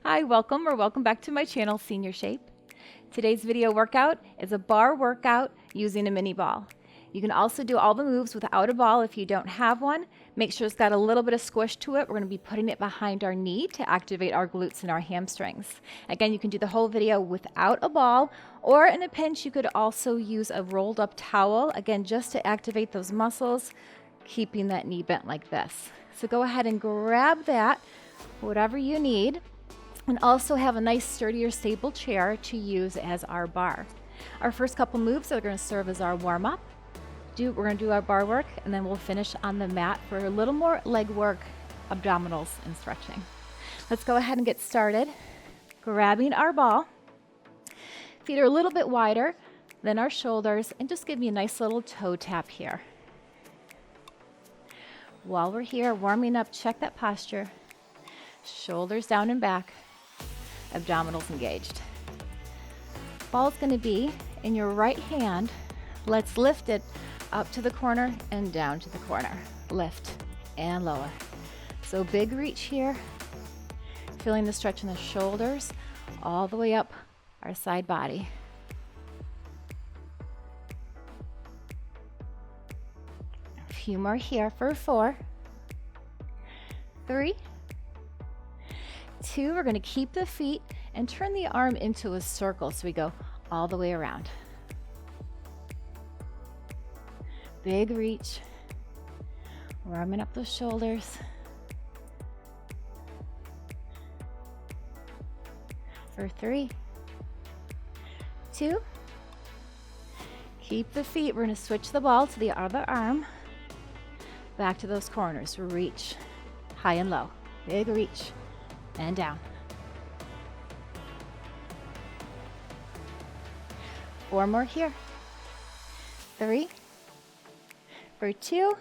Hi, welcome back to my channel, Senior Shape. Today's video workout is a bar workout using a mini ball. You can also do all the moves without a ball if you don't have one. Make sure it's got a little bit of squish to it. We're going to be putting it behind our knee to activate our glutes and our hamstrings. Again, you can do the whole video without a ball, or in a pinch, you could also use a rolled up towel, again, just to activate those muscles, keeping that knee bent like this. So go ahead and grab that, whatever you need, and also have a nice sturdy or stable chair to use as our bar. Our first couple moves are going to serve as our warm-up. We're going to do our bar work, and then we'll finish on the mat for a little more leg work, abdominals, and stretching. Let's go ahead and get started. Grabbing our ball. Feet are a little bit wider than our shoulders, and just give me a nice little toe tap here. While we're here, warming up, check that posture. Shoulders down and back, abdominals engaged. Ball's going to be in your right hand. Let's lift it up to the corner and down to the corner. Lift and lower. So big reach here. Feeling the stretch in the shoulders all the way up our side body. A few more here for 4, 3, 2. We're going to keep the feet and turn the arm into a circle so we go all the way around. Big reach, warming up those shoulders. For 3, 2. Keep the feet. We're going to switch the ball to the other arm. Back to those corners. Reach, high and low. Big reach, and down. 4 more here. 3, for 2,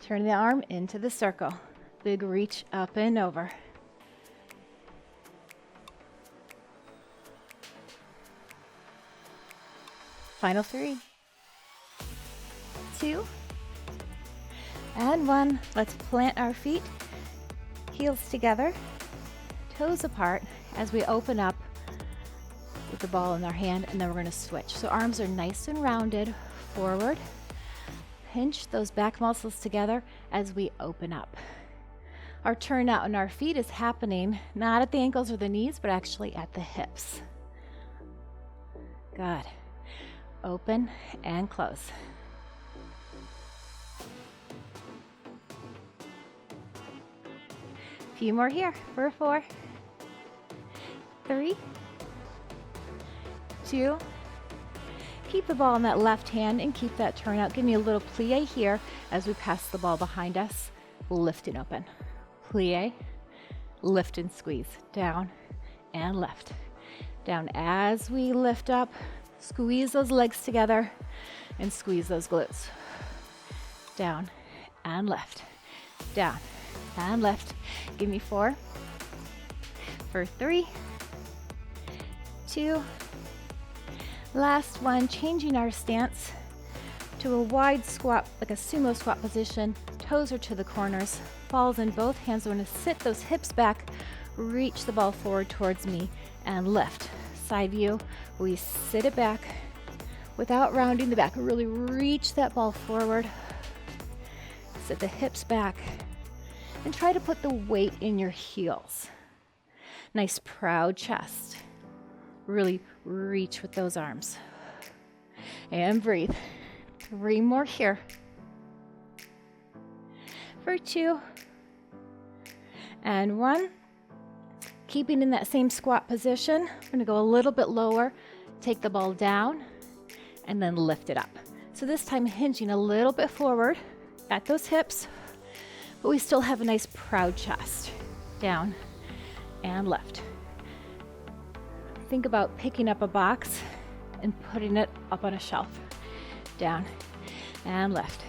turn the arm into the circle. Big reach up and over. Final 3, 2, and 1. Let's plant our feet, heels together, toes apart as we open up with the ball in our hand, and then we're going to switch. So arms are nice and rounded forward. Pinch those back muscles together as we open up. Our turn out on our feet is happening not at the ankles or the knees, but actually at the hips. Good. Open and close. A few more here for 4, 3, 2. Keep the ball in that left hand and keep that turn out. Give me a little plie here as we pass the ball behind us. Lift and open. Plie, lift and squeeze. Down and left. Down as we lift up. Squeeze those legs together and squeeze those glutes. Down and left. Down and left. Give me 4. For 3, 2. Last one, changing our stance to a wide squat, like a sumo squat position. Toes are to the corners, balls in both hands. We're going to sit those hips back, reach the ball forward towards me, and lift. Side view, we sit it back without rounding the back. Really reach that ball forward. Sit the hips back, and try to put the weight in your heels. Nice proud chest. Really reach with those arms. And breathe. 3 more here. For 2. And 1. Keeping in that same squat position, we're going to go a little bit lower, take the ball down, and then lift it up. So this time hinging a little bit forward at those hips, but we still have a nice proud chest. Down and left. Think about picking up a box and putting it up on a shelf. Down and left.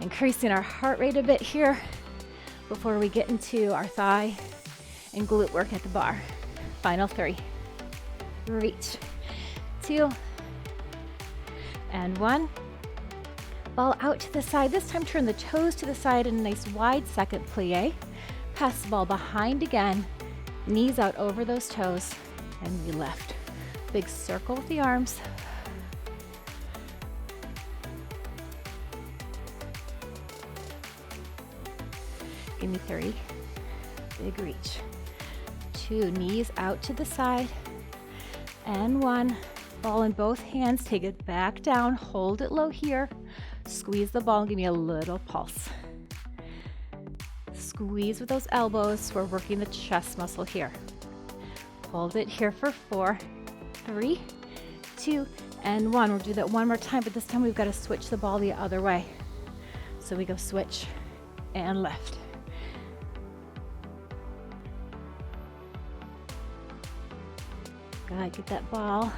Increasing our heart rate a bit here before we get into our thigh and glute work at the bar. Final 3. Reach. 2. And 1. Ball out to the side. This time turn the toes to the side in a nice wide second plie. Pass the ball behind again Knees out over those toes, and we lift. Big circle with the arms. Give me 3. Big reach. 2, knees out to the side. And 1, ball in both hands, take it back down, hold it low here. Squeeze the ball and give me a little pulse. Squeeze with those elbows. We're working the chest muscle here. Hold it here for 4, 3, 2, and 1. We'll do that one more time, but this time we've got to switch the ball the other way. So we go switch and lift. Good, get that ball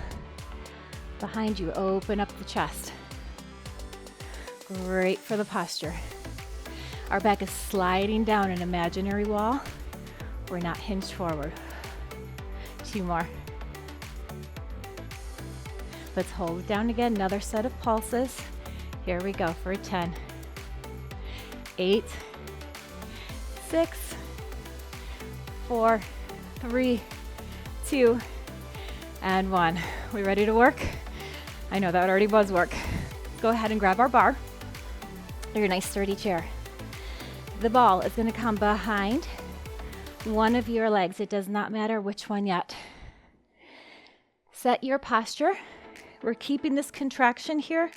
behind you, open up the chest. Great for the posture. Our back is sliding down an imaginary wall. We're not hinged forward. 2 more. Let's hold it down again, another set of pulses. Here we go for a 10. 8, 6, 4, 3, 2, and 1. We ready to work? I know that already was work. Go ahead and grab our bar or your nice sturdy chair. The ball is going to come behind one of your legs. It does not matter which one yet. Set your posture. We're keeping this contraction here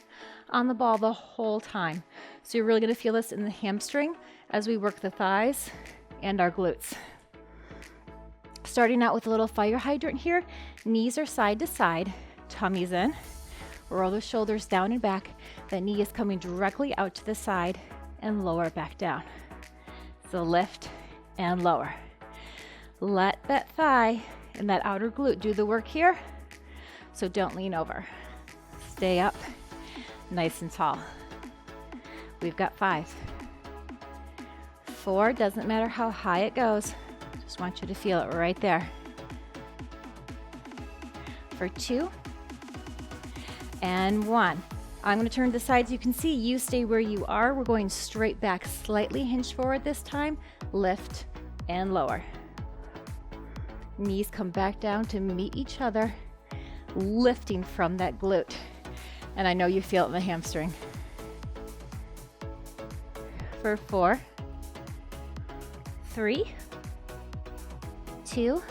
on the ball the whole time. So you're really going to feel this in the hamstring as we work the thighs and our glutes. Starting out with a little fire hydrant here. Knees are side to side, tummies in. Roll the shoulders down and back. That knee is coming directly out to the side and lower back down. So lift and lower. Let that thigh and that outer glute do the work here. So don't lean over. Stay up, nice and tall. We've got 5. 4, doesn't matter how high it goes. Just want you to feel it right there. For 2 and 1. I'm going to turn to the sides. You can see you stay where you are. We're going straight back, slightly hinged forward this time. Lift and lower. Knees come back down to meet each other, lifting from that glute. And I know you feel it in the hamstring. For 4, 3, 2,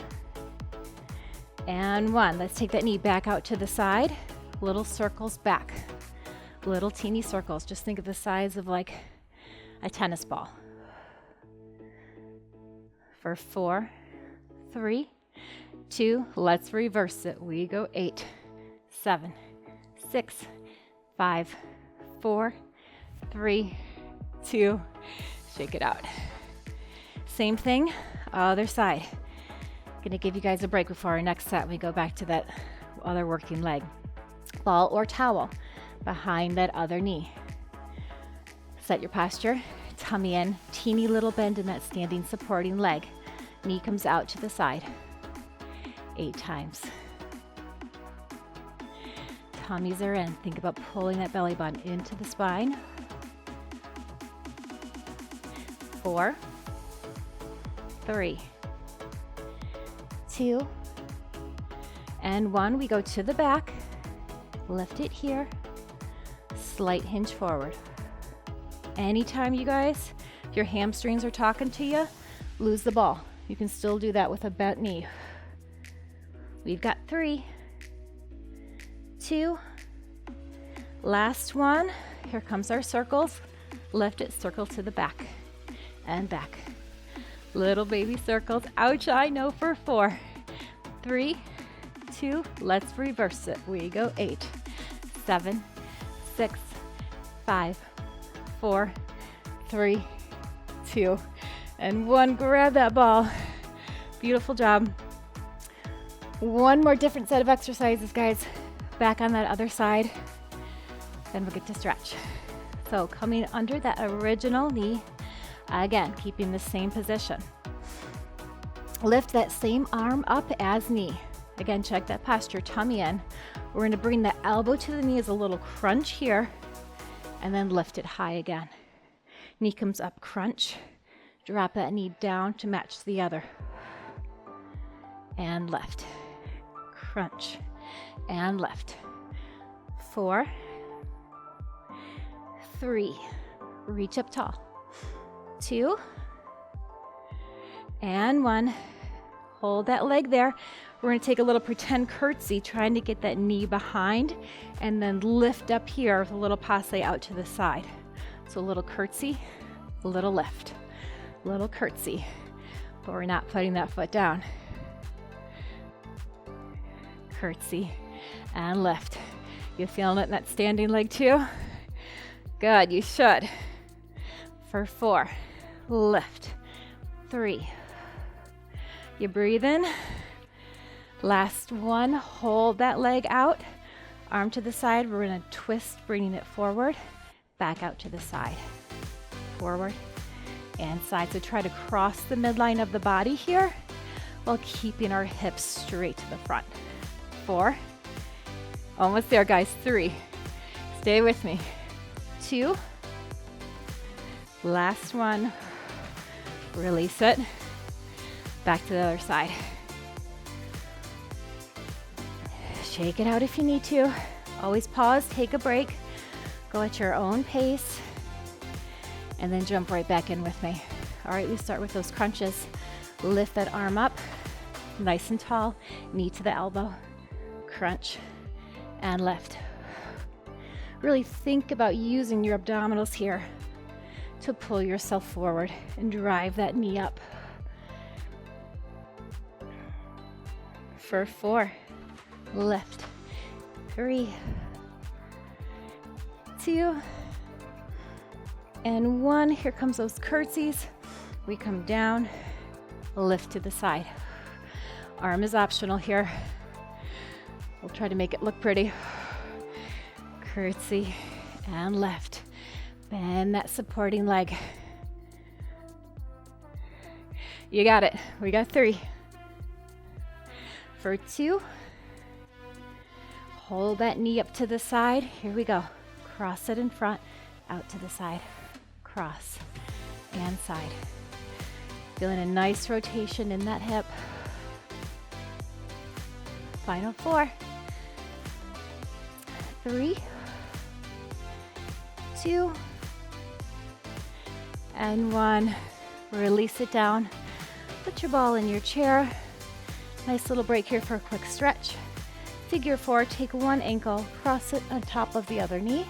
and 1. Let's take that knee back out to the side. Little circles back. Little teeny circles. Just think of the size of like a tennis ball. For 4, 3, 2, let's reverse it. We go 8, 7, 6, 5, 4, 3, 2, shake it out. Same thing, other side. Gonna give you guys a break before our next set. We go back to that other working leg. Ball or towel behind that other knee. Set your posture, tummy in, teeny little bend in that standing supporting leg. Knee comes out to the side. 8 times. Tummies are in. Think about pulling that belly button into the spine. 4, 3, 2, and 1. We go to the back. Lift it here. Slight hinge forward. Anytime, you guys, your hamstrings are talking to you, lose the ball. You can still do that with a bent knee. We've got 3, 2, last one. Here comes our circles. Lift it, circle to the back and back. Little baby circles. Ouch, I know, for 4, 3, 2, let's reverse it. We go 8, 7, 6, 5, 4, 3, 2, and 1. Grab that ball. Beautiful job. One more different set of exercises, guys. Back on that other side. Then we'll get to stretch. So coming under that original knee, again, keeping the same position. Lift that same arm up as knee. Again, check that posture, tummy in. We're going to bring the elbow to the knee as a little crunch here, and then lift it high again. Knee comes up, crunch. Drop that knee down to match the other. and left. Crunch and left. 4, 3, reach up tall. 2, and 1. Hold that leg there. We're going to take a little pretend curtsy, trying to get that knee behind, and then lift up here with a little passe out to the side. So a little curtsy, a little lift, little curtsy, but we're not putting that foot down. Curtsy and lift. You feeling it in that standing leg too? Good, you should. For 4, lift. 3, you breathe in. Last one, hold that leg out, arm to the side. We're going to twist, bringing it forward, back out to the side, forward and side. So try to cross the midline of the body here while keeping our hips straight to the front. 4, almost there, guys. 3, stay with me. 2, last one, release it, back to the other side. Shake it out if you need to. Always pause, take a break, go at your own pace, and then jump right back in with me. All right, we start with those crunches. Lift that arm up, nice and tall, knee to the elbow. Crunch and lift. Really think about using your abdominals here to pull yourself forward and drive that knee up. For 4, lift. 3, 2, and 1. Here comes those curtsies. We come down, lift to the side. Arm is optional here. We'll try to make it look pretty. Curtsy and lift. Bend that supporting leg. You got it. We got 3. For 2, hold that knee up to the side. Here we go. Cross it in front, out to the side. Cross and side. Feeling a nice rotation in that hip. Final 4. 3, 2, and 1. Release it down. Put your ball in your chair. Nice little break here for a quick stretch. Figure 4, take one ankle, cross it on top of the other knee.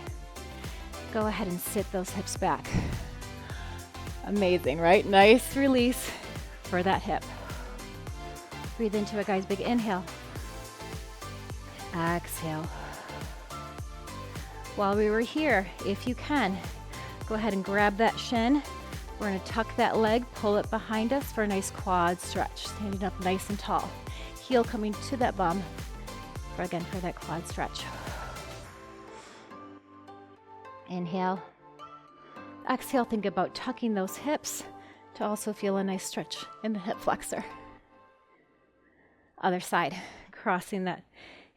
Go ahead and sit those hips back. Amazing, right? Nice release for that hip. Breathe into it, guys. Big inhale. Exhale. While we were here, if you can, go ahead and grab that shin. We're going to tuck that leg, pull it behind us for a nice quad stretch. Standing up nice and tall. Heel coming to that bum, for that quad stretch. Inhale. Exhale, think about tucking those hips to also feel a nice stretch in the hip flexor. Other side, crossing that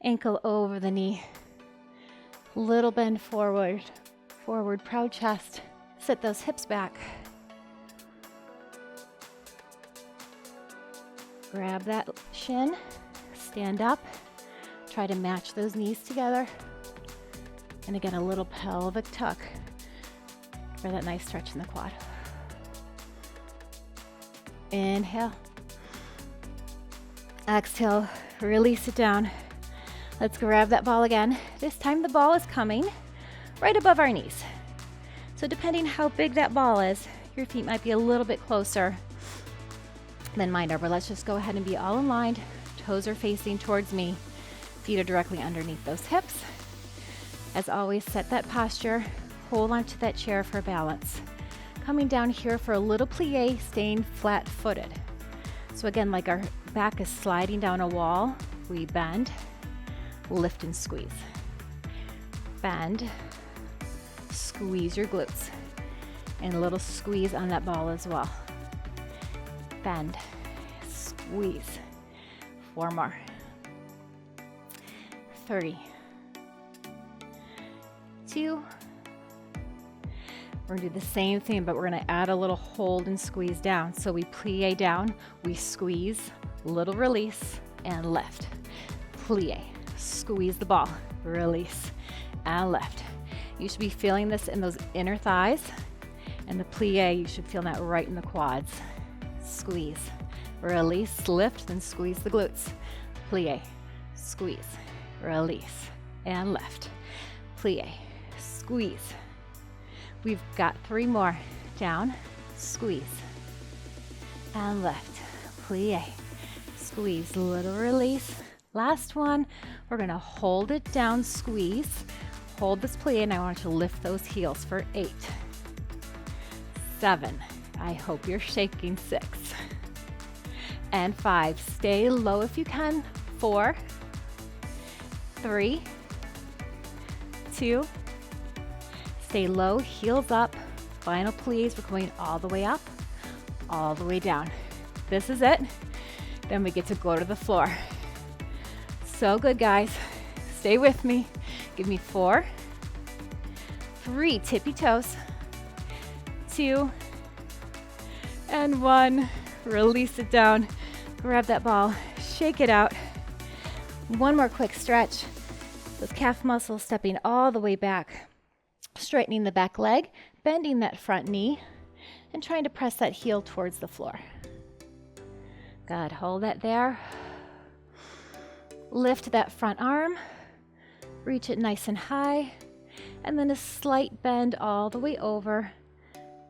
ankle over the knee. Little bend forward, forward, proud chest. Sit those hips back. Grab that shin, stand up, try to match those knees together. And again, a little pelvic tuck for that nice stretch in the quad. Inhale. Exhale, release it down. Let's grab that ball again. This time the ball is coming right above our knees. So depending how big that ball is, your feet might be a little bit closer than mine are, but let's just go ahead and be all aligned. Toes are facing towards me. Feet are directly underneath those hips. As always, set that posture. Hold on to that chair for balance. Coming down here for a little plie, staying flat-footed. So again, like our back is sliding down a wall, we bend, lift and squeeze. Bend, squeeze your glutes. And a little squeeze on that ball as well. Bend, squeeze. 4 more. 3, 2. We're gonna do the same thing, but we're gonna add a little hold and squeeze down. So we plie down, we squeeze, little release, and lift. Plie, squeeze the ball, release, and lift. You should be feeling this in those inner thighs, and the plie, you should feel that right in the quads. Squeeze, release, lift, then squeeze the glutes. Plie, squeeze, release, and lift. Plie, squeeze. We've got 3 more. Down, squeeze, and lift. Plie, squeeze, little release. Last one, we're gonna hold it down, squeeze. Hold this plie, and I want you to lift those heels for 8, 7, I hope you're shaking, 6, and 5. Stay low if you can. 4, 3, 2, stay low, heels up. Final plies, we're going all the way up, all the way down. This is it. Then we get to go to the floor. So good, guys. Stay with me. Give me 4, 3, tippy toes, 2, and 1. Release it down. Grab that ball, shake it out. One more quick stretch. Those calf muscles stepping all the way back, straightening the back leg, bending that front knee, and trying to press that heel towards the floor. Good, hold that there. Lift that front arm, reach it nice and high, and then a slight bend all the way over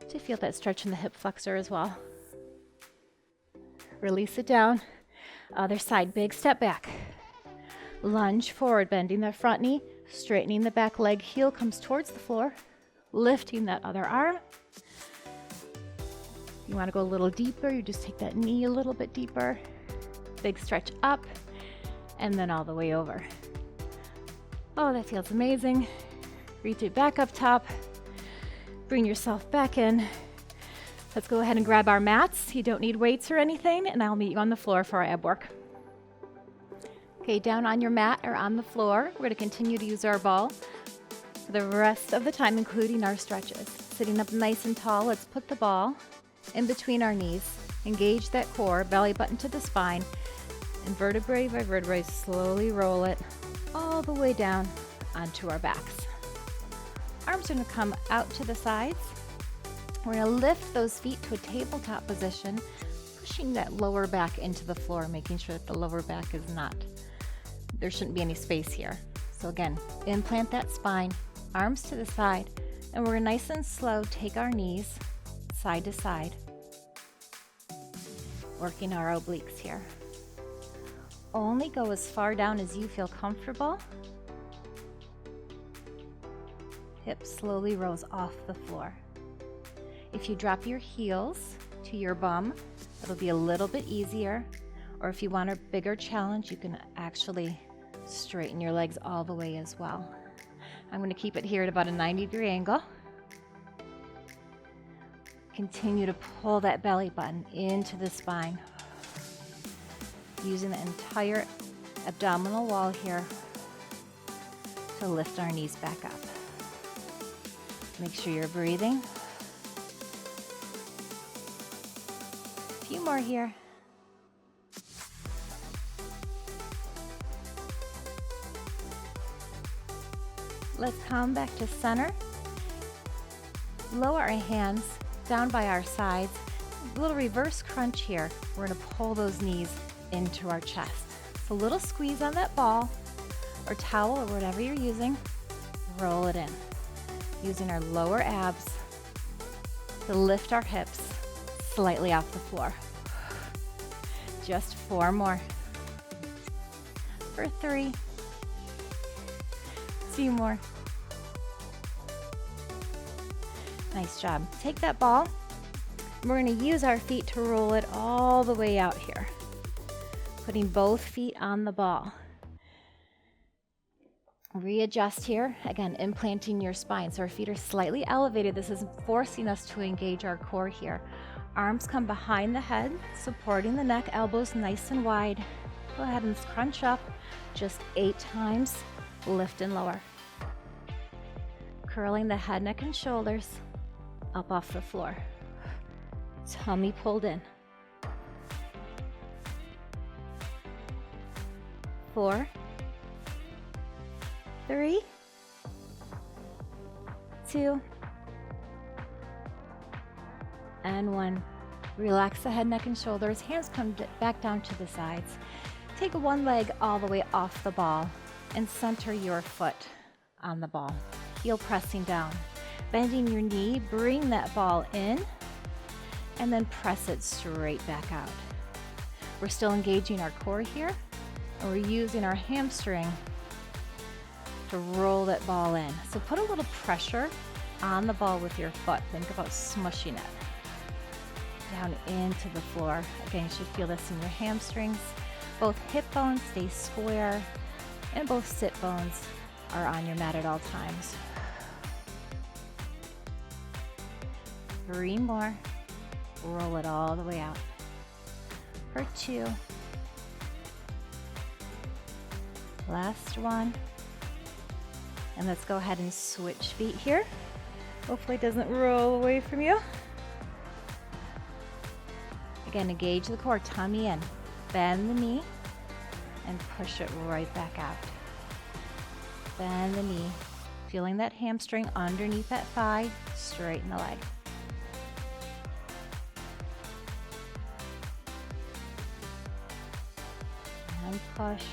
to feel that stretch in the hip flexor as well. Release it down. Other side, big step back. Lunge forward, bending the front knee, straightening the back leg, heel comes towards the floor, lifting that other arm. You want to go a little deeper, you just take that knee a little bit deeper. Big stretch up, and then all the way over. Oh, that feels amazing. Reach it back up top. Bring yourself back in. Let's go ahead and grab our mats. You don't need weights or anything, and I'll meet you on the floor for our ab work. Okay, down on your mat or on the floor, we're going to continue to use our ball for the rest of the time, including our stretches. Sitting up nice and tall, let's put the ball in between our knees, engage that core, belly button to the spine, and vertebrae by vertebrae, slowly roll it all the way down onto our backs. Arms are going to come out to the sides. We're going to lift those feet to a tabletop position, pushing that lower back into the floor, making sure that the lower back is not, there shouldn't be any space here. So again, implant that spine, arms to the side, and we're nice and slow, take our knees side to side, working our obliques here. Only go as far down as you feel comfortable. Hip slowly rolls off the floor. If you drop your heels to your bum, it'll be a little bit easier. Or if you want a bigger challenge, you can actually straighten your legs all the way as well. I'm going to keep it here at about a 90-degree angle. Continue to pull that belly button into the spine, using the entire abdominal wall here to lift our knees back up. Make sure you're breathing. A few more here. Let's come back to center. Lower our hands down by our sides. A little reverse crunch here. We're going to pull those knees into our chest. So a little squeeze on that ball or towel or whatever you're using. Roll it in. Using our lower abs to lift our hips slightly off the floor. Just 4 more. For 3. 2 more. Nice job. Take that ball. We're going to use our feet to roll it all the way out here. Putting both feet on the ball. Readjust here. Again, implanting your spine. So our feet are slightly elevated. This is forcing us to engage our core here. Arms come behind the head, supporting the neck, elbows nice and wide. Go ahead and crunch up just 8 times. Lift and lower. Curling the head, neck, and shoulders up off the floor. Tummy pulled in. 4, 3, 2, and 1. Relax the head, neck, and shoulders. Hands come back down to the sides. Take one leg all the way off the ball and center your foot on the ball. Heel pressing down. Bending your knee, bring that ball in, and then press it straight back out. We're still engaging our core here, and we're using our hamstring to roll that ball in. So put a little pressure on the ball with your foot. Think about smushing it down into the floor. Again, you should feel this in your hamstrings. Both hip bones stay square, and both sit bones are on your mat at all times. 3 more. Roll it all the way out. For 2. Last one. And let's go ahead and switch feet here. Hopefully it doesn't roll away from you. Again, engage the core, tummy in. Bend the knee and push it right back out. Bend the knee, feeling that hamstring underneath that thigh, straighten the leg. And push.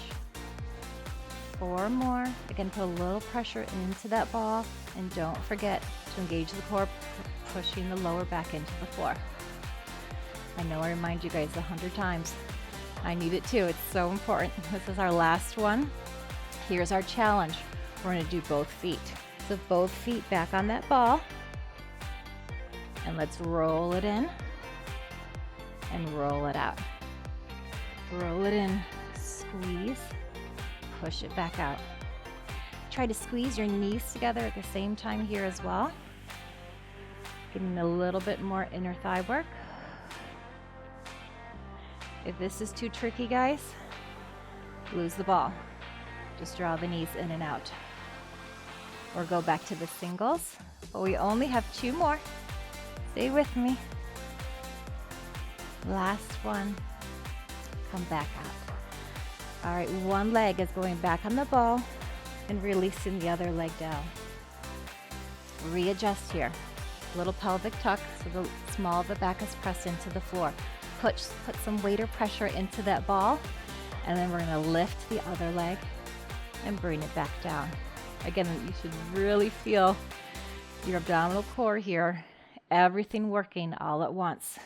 4 more. Again, put a little pressure into that ball, and don't forget to engage the core, pushing the lower back into the floor. I know I remind you guys 100 times. I need it too. It's so important. This is our last one. Here's our challenge. We're going to do both feet. So both feet back on that ball. And let's roll it in and roll it out. Roll it in, squeeze, push it back out. Try to squeeze your knees together at the same time here as well. Getting a little bit more inner thigh work. If this is too tricky, guys, lose the ball. Just draw the knees in and out. Or go back to the singles. But we only have 2 more. Stay with me. Last one. Come back out. All right, one leg is going back on the ball and releasing the other leg down. Readjust here. Little pelvic tuck so the small of the back is pressed into the floor. Put some weight or pressure into that ball, and then we're going to lift the other leg and bring it back down. Again, you should really feel your abdominal core here, everything working all at once.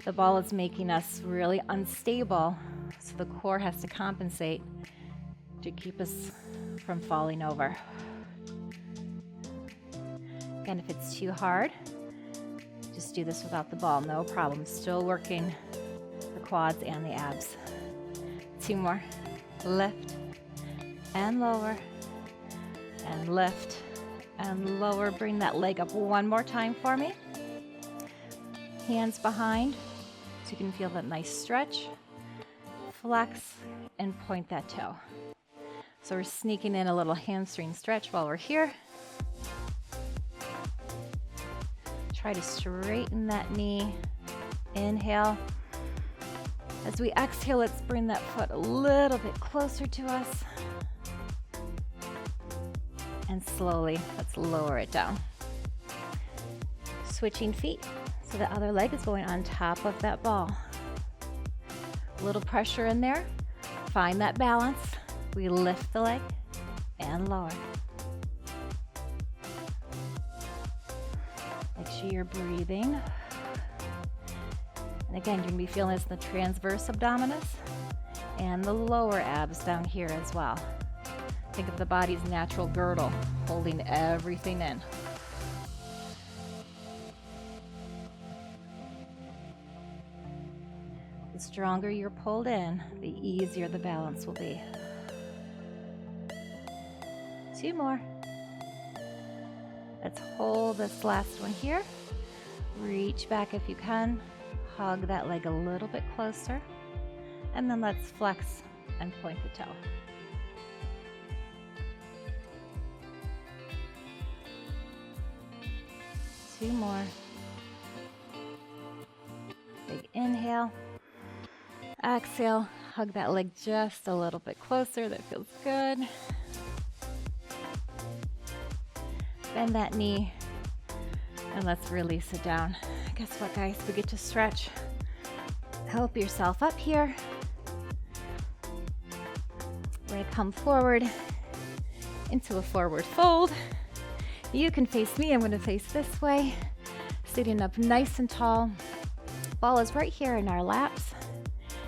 The ball is making us really unstable, so the core has to compensate to keep us from falling over. Again, if it's too hard, just do this without the ball, no problem. Still working the quads and the abs. 2 more. Lift and lower and lift and lower. Bring that leg up one more time for me. Hands behind so you can feel that nice stretch. Flex and point that toe. So we're sneaking in a little hamstring stretch while we're here. Try to straighten that knee. Inhale. As we exhale, let's bring that foot a little bit closer to us. And slowly, let's lower it down. Switching feet. So the other leg is going on top of that ball. A little pressure in there. Find that balance. We lift the leg and lower. Make sure you're breathing. And again, you're going to be feeling this in the transverse abdominis and the lower abs down here as well. Think of the body's natural girdle, holding everything in. The stronger you're pulled in, the easier the balance will be. 2 more. Let's hold this last one here. Reach back if you can. Hug that leg a little bit closer. And then let's flex and point the toe. Two more. Big inhale. Exhale, hug that leg just a little bit closer. That feels good. Bend that knee, and let's release it down. Guess what, guys? We get to stretch. Help yourself up here. We're gonna come forward into a forward fold. You can face me. I'm gonna face this way. Sitting up nice and tall. Ball is right here in our laps.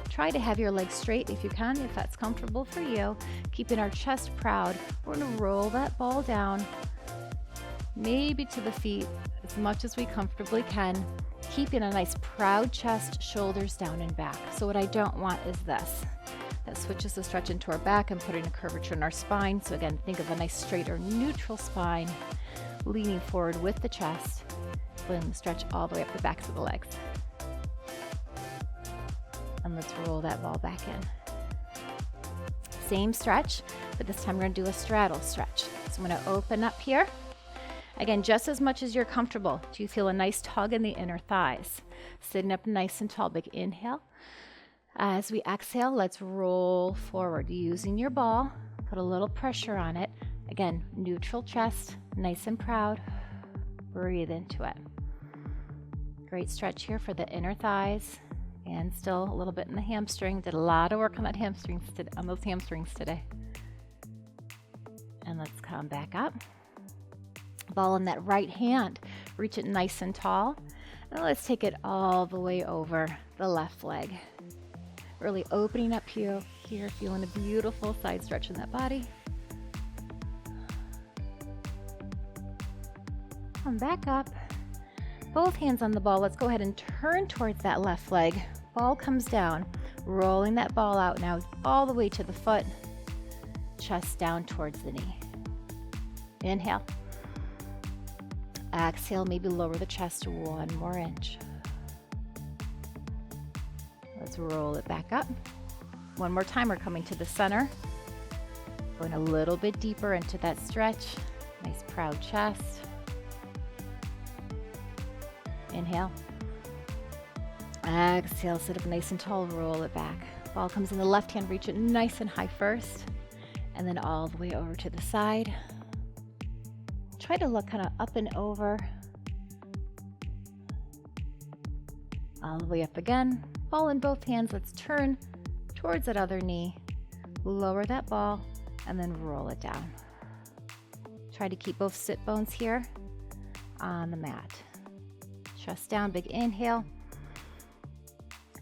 Try to have your legs straight if you can, if that's comfortable for you. Keeping our chest proud. We're gonna roll that ball down, maybe to the feet, as much as we comfortably can. Keeping a nice proud chest, shoulders down and back. So what I don't want is this. That switches the stretch into our back and putting a curvature in our spine. So again, think of a nice straight or neutral spine, leaning forward with the chest, pulling the stretch all the way up the backs of the legs. And let's roll that ball back in. Same stretch, but this time we're gonna do a straddle stretch. So I'm gonna open up here. Again, just as much as you're comfortable. Do you feel a nice tug in the inner thighs? Sitting up nice and tall, big inhale. As we exhale, let's roll forward using your ball. Put a little pressure on it. Again, neutral chest, nice and proud. Breathe into it. Great stretch here for the inner thighs and still a little bit in the hamstring. Did a lot of work on those hamstrings today. And let's come back up. Ball in that right hand. Reach it nice and tall. And let's take it all the way over the left leg. Really opening up here, feeling a beautiful side stretch in that body. Come back up. Both hands on the ball. Let's go ahead and turn towards that left leg. Ball comes down. Rolling that ball out now all the way to the foot. Chest down towards the knee. Inhale. Exhale, maybe lower the chest 1 more inch. Let's roll it back up. One more time, we're coming to the center. Going a little bit deeper into that stretch. Nice proud chest. Inhale. Exhale, sit up nice and tall, roll it back. Ball comes in the left hand, reach it nice and high first, and then all the way over to the side. Try to look kind of up and over. All the way up again. Ball in both hands. Let's turn towards that other knee. Lower that ball and then roll it down. Try to keep both sit bones here on the mat. Chest down, big inhale.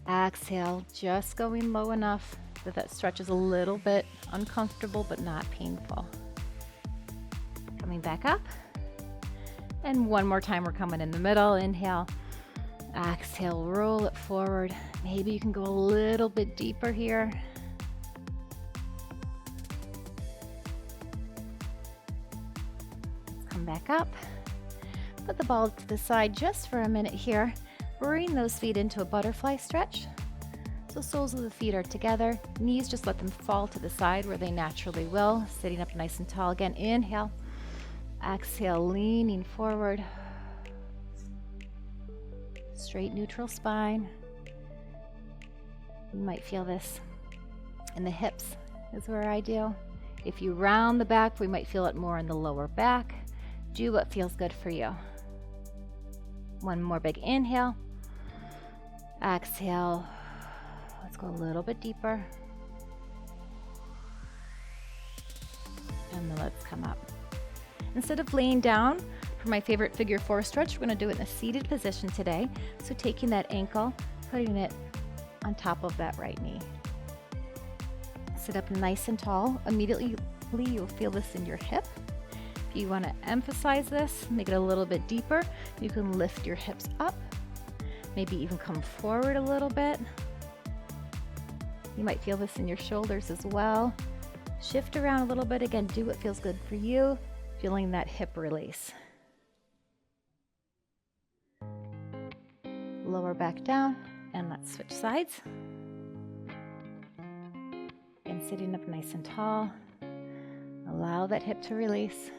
Exhale, just going low enough that stretch is a little bit uncomfortable but not painful. Coming back up. And one more time, we're coming in the middle. Inhale. Exhale, roll it forward. Maybe you can go a little bit deeper here. Let's come back up. Put the ball to the side just for a minute here. Bring those feet into a butterfly stretch. So soles of the feet are together. Knees, just let them fall to the side where they naturally will. Sitting up nice and tall again. Inhale. Exhale, leaning forward. Straight neutral spine. You might feel this in the hips is where I do. If you round the back, we might feel it more in the lower back. Do what feels good for you. One more big inhale. Exhale. Let's go a little bit deeper. And then let's come up. Instead of laying down for my favorite figure 4 stretch, we're going to do it in a seated position today. So taking that ankle, putting it on top of that right knee. Sit up nice and tall. Immediately you'll feel this in your hip. If you want to emphasize this, make it a little bit deeper, you can lift your hips up. Maybe even come forward a little bit. You might feel this in your shoulders as well. Shift around a little bit. Again, do what feels good for you. Feeling that hip release. Lower back down, and let's switch sides. And sitting up nice and tall. Allow that hip to release.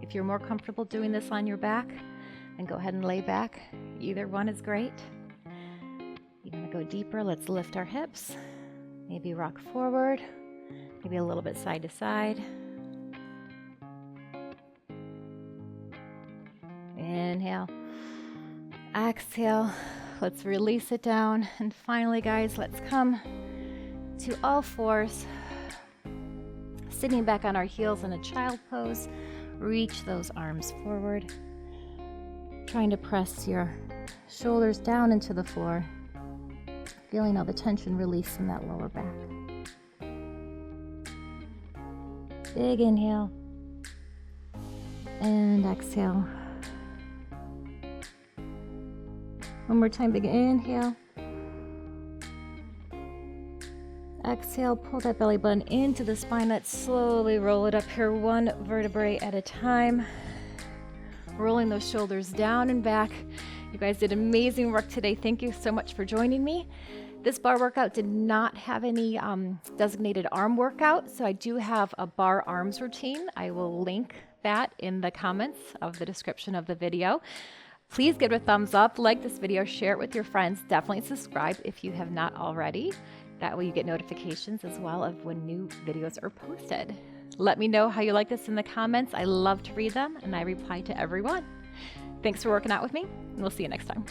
If you're more comfortable doing this on your back, then go ahead and lay back. Either one is great. you want to go deeper, let's lift our hips. Maybe rock forward, maybe a little bit side to side. Inhale. Exhale. Let's release it down. And finally, guys, let's come to all fours. Sitting back on our heels in a child pose. Reach those arms forward. Trying to press your shoulders down into the floor. Feeling all the tension release in that lower back. Big inhale. And exhale. One more time, big inhale. Exhale, pull that belly button into the spine. Let's slowly roll it up here, one vertebrae at a time. Rolling those shoulders down and back. You guys did amazing work today. Thank you so much for joining me. This bar workout did not have any designated arm workout, so I do have a bar arms routine. I will link that in the comments of the description of the video. Please give it a thumbs up, like this video, share it with your friends. Definitely subscribe if you have not already. That way you get notifications as well of when new videos are posted. Let me know how you like this in the comments. I love to read them and I reply to everyone. Thanks for working out with me, and we'll see you next time.